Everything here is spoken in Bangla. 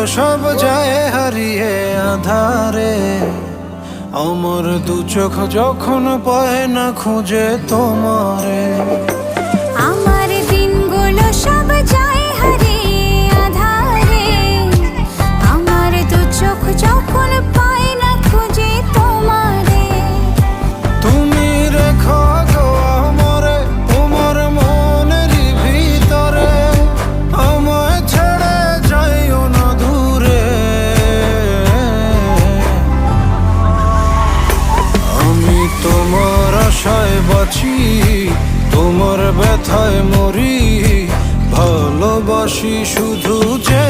সব যায় হারিয়ে আধারে। আমার দু চোখ যখন পায় না খুঁজে তোমারে। আমার দিনগুলো সব যায় হারিয়ে আঁধারে। আমার দু চোখ যখন পায় না খুঁজে তোমারে। তুমি রেখো গো আমারে তোমার মনেরই ভিতরে, আমায় ছেড়ে যাইও না দূরে। আমি তোমার আশায় বাঁচি, তোমার ব্যথায় মরি, ভালোবাসি শুধু যে